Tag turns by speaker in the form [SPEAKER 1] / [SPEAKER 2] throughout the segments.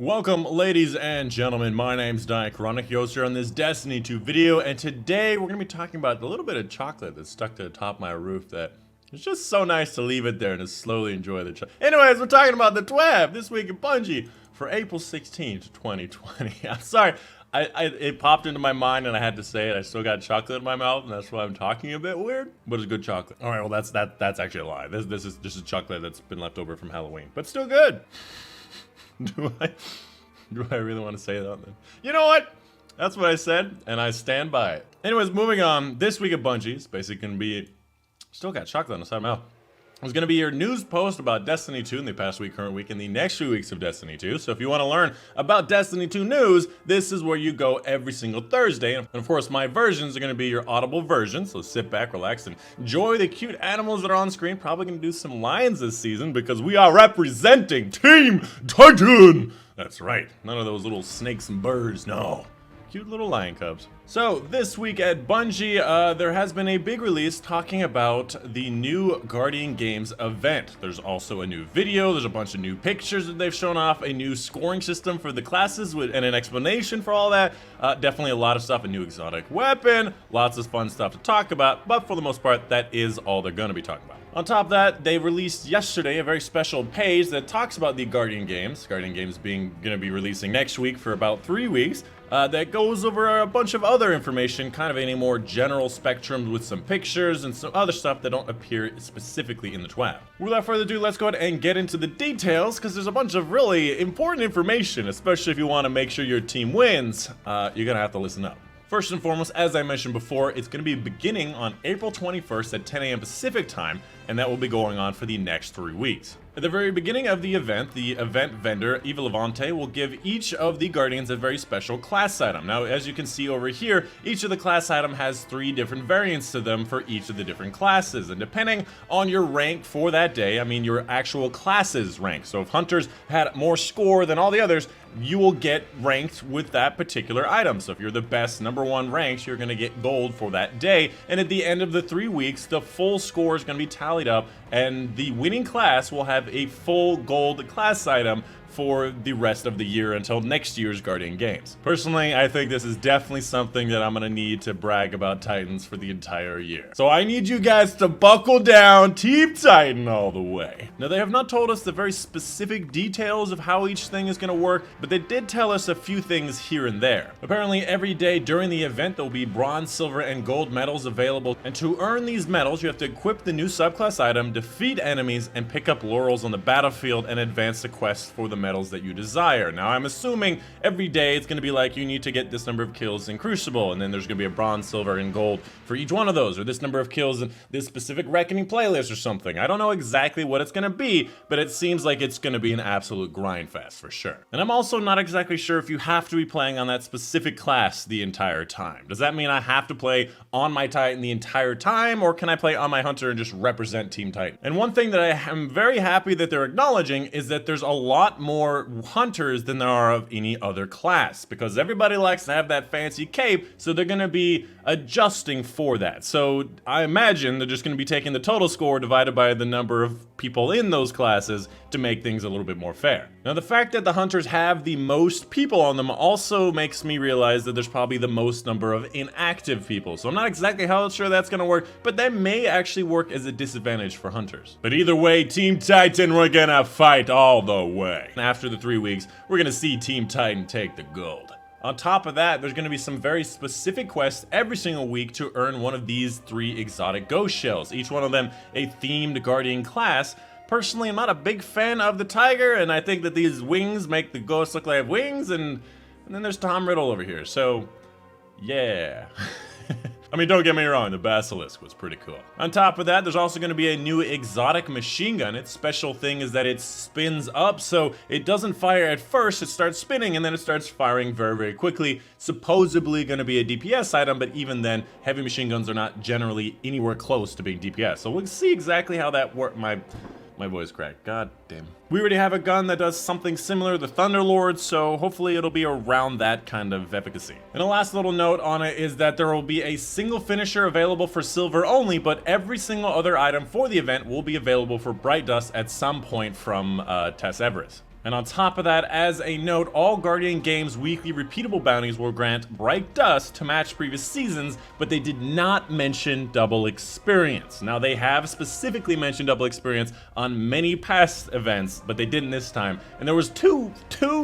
[SPEAKER 1] Welcome, ladies and gentlemen. My name's Dychronic, your host here on this Destiny 2 video, and today we're going to be talking about the little bit of chocolate that's stuck to the top of my roof that it's just so nice to leave it there and to slowly enjoy the chocolate. Anyways, we're talking about the TWAB this week in Bungie for April 16th, 2020. I'm sorry, it popped into my mind and I had to say it. I still got chocolate in my mouth, and that's why I'm talking a bit weird, but it's good chocolate. All right, well that's actually a lie. This is just a chocolate that's been left over from Halloween, but still good. Do I really want to say that then? You know what? That's what I said, and I stand by it. Anyways, moving on. This week at Bungie, it's basically going to be... Still got chocolate on the side of my mouth. It's going to be your news post about Destiny 2 in the past week, current week, and the next few weeks of Destiny 2. So if you want to learn about Destiny 2 news, this is where you go every single Thursday. And of course, my versions are going to be your audible version. So sit back, relax, and enjoy the cute animals that are on screen. Probably going to do some lions this season because we are representing Team Titan. That's right. None of those little snakes and birds, no. Cute little lion cubs. So this week at Bungie, there has been a big release talking about the new Guardian Games event. There's also a new video, there's a bunch of new pictures that they've shown off, a new scoring system for the classes and an explanation for all that. Definitely a lot of stuff, a new exotic weapon, lots of fun stuff to talk about, but for the most part, that is all they're gonna be talking about. On top of that, they released yesterday a very special page that talks about the Guardian Games. Guardian Games going to be releasing next week for about 3 weeks. That goes over a bunch of other information, kind of in a more general spectrum with some pictures and some other stuff that don't appear specifically in the TWAB. Without further ado, let's go ahead and get into the details, because there's a bunch of really important information, especially if you want to make sure your team wins. You're going to have to listen up. First and foremost, as I mentioned before, it's going to be beginning on April 21st at 10 a.m. Pacific time, and that will be going on for the next 3 weeks. At the very beginning of the event vendor, Eva Levante, will give each of the Guardians a very special class item. Now, as you can see over here, each of the class item has 3 different variants to them for each of the different classes, and depending on your rank for that day, I mean your actual class's rank. So if Hunters had more score than all the others, you will get ranked with that particular item. So if you're the best #1 ranked, you're going to get gold for that day, and at the end of the 3 weeks, the full score is going to be tallied up, and the winning class will have a full gold class item for the rest of the year until next year's Guardian Games. Personally, I think this is definitely something that I'm gonna need to brag about Titans for the entire year. So I need you guys to buckle down, Team Titan all the way. Now, they have not told us the very specific details of how each thing is gonna work, but they did tell us a few things here and there. Apparently, every day during the event, there will be bronze, silver, and gold medals available, and to earn these medals, you have to equip the new subclass item, defeat enemies, and pick up laurels on the battlefield and advance the quest for the medals that you desire. Now, I'm assuming every day it's going to be like you need to get this number of kills in Crucible, and then there's going to be a bronze, silver, and gold for each one of those, or this number of kills in this specific Reckoning playlist or something. I don't know exactly what it's going to be, but it seems like it's going to be an absolute grind fest for sure. And I'm also not exactly sure if you have to be playing on that specific class the entire time. Does that mean I have to play on my Titan the entire time, or can I play on my Hunter and just represent Team Titan? And one thing that I am very happy that they're acknowledging is that there's a lot more Hunters than there are of any other class, because everybody likes to have that fancy cape, so they're going to be adjusting for that. So I imagine they're just going to be taking the total score divided by the number of people in those classes to make things a little bit more fair. Now, the fact that the Hunters have the most people on them also makes me realize that there's probably the most number of inactive people. So I'm not exactly how sure that's going to work, but that may actually work as a disadvantage for Hunters. But either way, Team Titan, we're gonna fight all the way. After the 3 weeks, we're gonna see Team Titan take the gold. On top of that, there's going to be some very specific quests every single week to earn one of these 3 exotic ghost shells, each one of them a themed Guardian class. Personally, I'm not a big fan of the tiger, and I think that these wings make the ghosts look like they have wings, and then there's Tom Riddle over here, so yeah. I mean, don't get me wrong, the Basilisk was pretty cool. On top of that, there's also going to be a new exotic machine gun. Its special thing is that it spins up, so it doesn't fire at first, it starts spinning, and then it starts firing very, very quickly. Supposedly going to be a DPS item, but even then, heavy machine guns are not generally anywhere close to being DPS. So we'll see exactly how that works. My voice cracked. God damn. We already have a gun that does something similar, the Thunderlord, so hopefully it'll be around that kind of efficacy. And a last little note on it is that there will be a single finisher available for silver only, but every single other item for the event will be available for Bright Dust at some point from Tess Everest. And on top of that, as a note, all Guardian Games weekly repeatable bounties will grant Bright Dust to match previous seasons, but they did not mention double experience. Now, they have specifically mentioned double experience on many past events, but they didn't this time. And there was two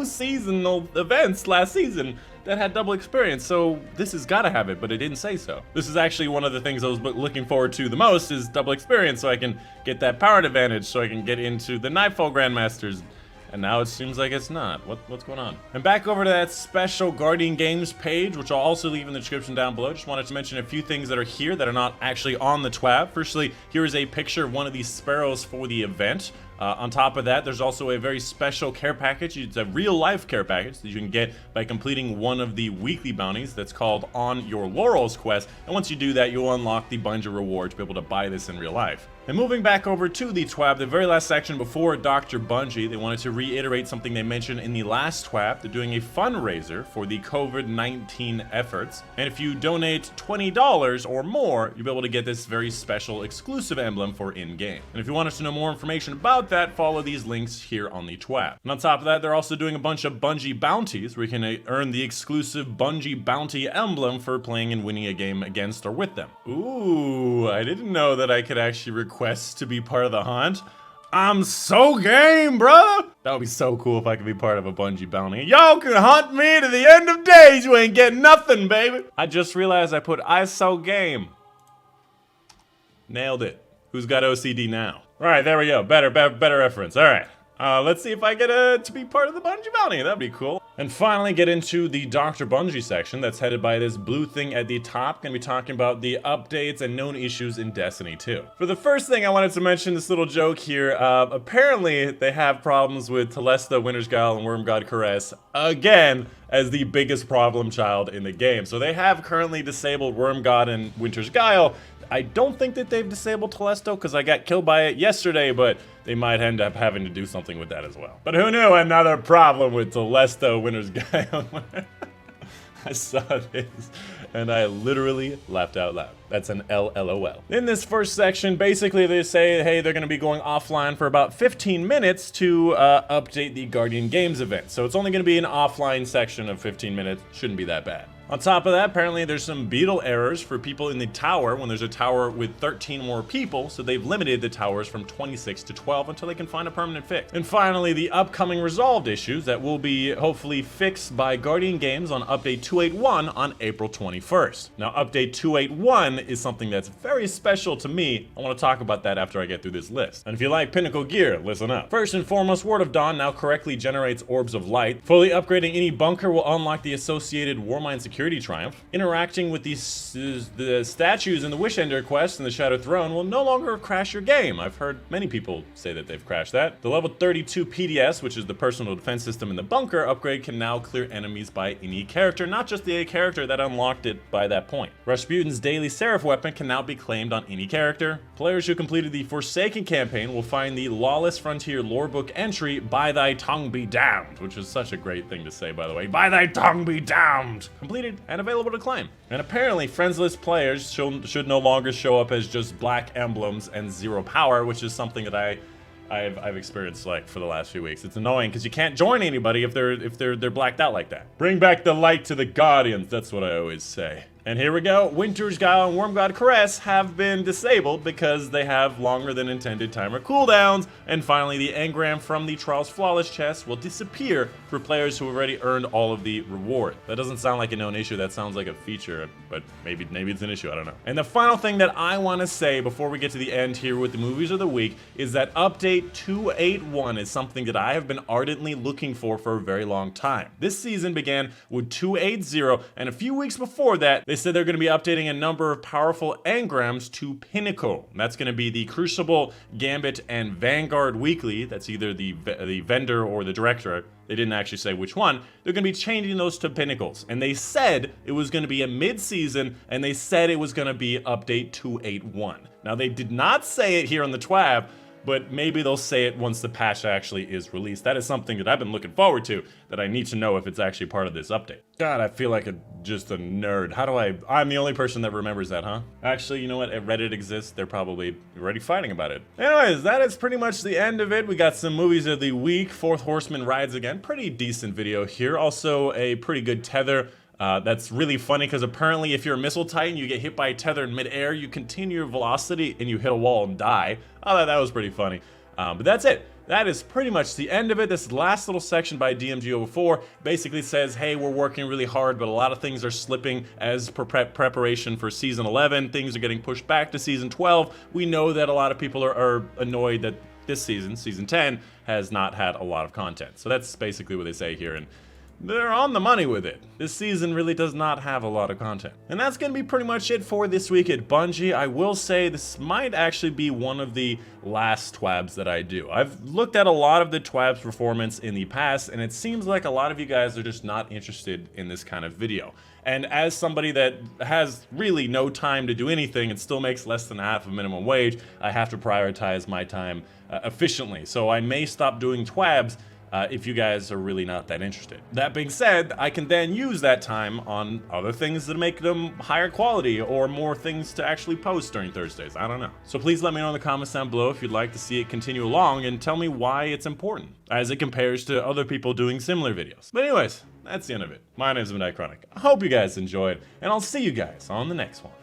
[SPEAKER 1] seasonal events last season that had double experience, so this has got to have it, but it didn't say so. This is actually one of the things I was looking forward to the most, is double experience, so I can get that powered advantage, so I can get into the Nightfall Grandmasters. And now it seems like it's not. What's going on? And back over to that special Guardian Games page, which I'll also leave in the description down below. Just wanted to mention a few things that are here that are not actually on the TWAB. Firstly, here is a picture of one of these sparrows for the event. On top of that, there's also a very special care package. It's a real-life care package that you can get by completing one of the weekly bounties that's called On Your Laurels quest. And once you do that, you'll unlock the Bungie reward to be able to buy this in real life. And moving back over to the TWAB, the very last section before Dr. Bungie, they wanted to reiterate something they mentioned in the last TWAB. They're doing a fundraiser for the COVID-19 efforts. And if you donate $20 or more, you'll be able to get this very special exclusive emblem for in-game. And if you want us to know more information about that, follow these links here on the TWAB. And on top of that, they're also doing a bunch of Bungie bounties where you can earn the exclusive Bungie bounty emblem for playing and winning a game against or with them. Ooh, I didn't know that I could actually request to be part of the hunt. I'm so game, brother! That would be so cool if I could be part of a Bungie bounty. Y'all can hunt me to the end of days, you ain't getting nothing, baby! I just realized I put I so game. Nailed it. Who's got OCD now? Alright, there we go. Better reference. Alright. Let's see if I get to be part of the Bungie bounty. That'd be cool. And finally get into the Dr. Bungie section that's headed by this blue thing at the top. Gonna be talking about the updates and known issues in Destiny 2. For the first thing, I wanted to mention this little joke here. Apparently, they have problems with Telesta, Winter's Guile, and Wormgod Caress again as the biggest problem child in the game. So they have currently disabled Wormgod and Winter's Guile. I don't think that they've disabled Telesto because I got killed by it yesterday, but they might end up having to do something with that as well. But who knew? Another problem with Telesto, Winter's Guile. I saw this and I literally laughed out loud. That's an LLOL. In this first section, basically they say, hey, they're gonna be going offline for about 15 minutes to update the Guardian Games event. So it's only gonna be an offline section of 15 minutes. Shouldn't be that bad. On top of that, apparently there's some beetle errors for people in the tower when there's a tower with 13 more people, so they've limited the towers from 26 to 12 until they can find a permanent fix. And finally, the upcoming resolved issues that will be hopefully fixed by Guardian Games on Update 281 on April 21st. Now, Update 281 is something that's very special to me. I want to talk about that after I get through this list. And if you like pinnacle gear, listen up. First and foremost, Word of Dawn now correctly generates orbs of light. Fully upgrading any bunker will unlock the associated Warmind security triumph. Interacting with the statues in the Wishender quest and the Shadow Throne will no longer crash your game. I've heard many people say that they've crashed that. The level 32 PDS, which is the personal defense system in the bunker upgrade, can now clear enemies by any character, not just the character that unlocked it by that point. Rasputin's daily Seraph weapon can now be claimed on any character. Players who completed the Forsaken campaign will find the Lawless Frontier lorebook entry, By Thy Tongue Be Damned, which is such a great thing to say, by the way. By Thy Tongue Be Damned! Completed and available to claim. And apparently, friendless players should no longer show up as just black emblems and 0 power, which is something that I've experienced like for the last few weeks. It's annoying because you can't join anybody if they're blacked out like that. Bring back the light to the Guardians, that's what I always say. And here we go, Winter's Guile and Wormgod Caress have been disabled because they have longer than intended timer cooldowns. And finally, the engram from the Trials Flawless chest will disappear for players who have already earned all of the reward. That doesn't sound like a known issue, that sounds like a feature, but maybe it's an issue, I don't know. And the final thing that I want to say before we get to the end here with the movies of the week is that Update 281 is something that I have been ardently looking for a very long time. This season began with 280, and a few weeks before that, they said they're going to be updating a number of powerful engrams to Pinnacle. That's going to be the Crucible, Gambit, and Vanguard Weekly. That's either the vendor or the director. They didn't actually say which one. They're going to be changing those to Pinnacles. And they said it was going to be a mid-season, and they said it was going to be Update 281. Now, they did not say it here on the TWAB, but maybe they'll say it once the patch actually is released. That is something that I've been looking forward to, that I need to know if it's actually part of this update. God, I feel like just a nerd. How do I'm the only person that remembers that, huh? Actually, you know what? If Reddit exists, they're probably already fighting about it. Anyways, that is pretty much the end of it. We got some movies of the week. Fourth Horseman rides again. Pretty decent video here. Also a pretty good tether. That's really funny because apparently if you're a missile titan, you get hit by a tether in midair, you continue your velocity and you hit a wall and die. I thought that was pretty funny. But that's it. That is pretty much the end of it. This last little section by DMG04 basically says, hey, we're working really hard, but a lot of things are slipping as preparation for Season 11. Things are getting pushed back to Season 12. We know that a lot of people are annoyed that this season, Season 10, has not had a lot of content. So that's basically what they say here, and they're on the money with it. This season really does not have a lot of content. And that's gonna be pretty much it for this week at Bungie. I will say this might actually be one of the last TWABs that I do. I've looked at a lot of the TWABs performance in the past, and it seems like a lot of you guys are just not interested in this kind of video. And as somebody that has really no time to do anything and still makes less than half of minimum wage, I have to prioritize my time efficiently. So I may stop doing TWABs if you guys are really not that interested. That being said, I can then use that time on other things that make them higher quality or more things to actually post during Thursdays. I don't know. So please let me know in the comments down below if you'd like to see it continue along, and tell me why it's important as it compares to other people doing similar videos. But anyways, that's the end of it. My name is Dychronic. I hope you guys enjoyed, and I'll see you guys on the next one.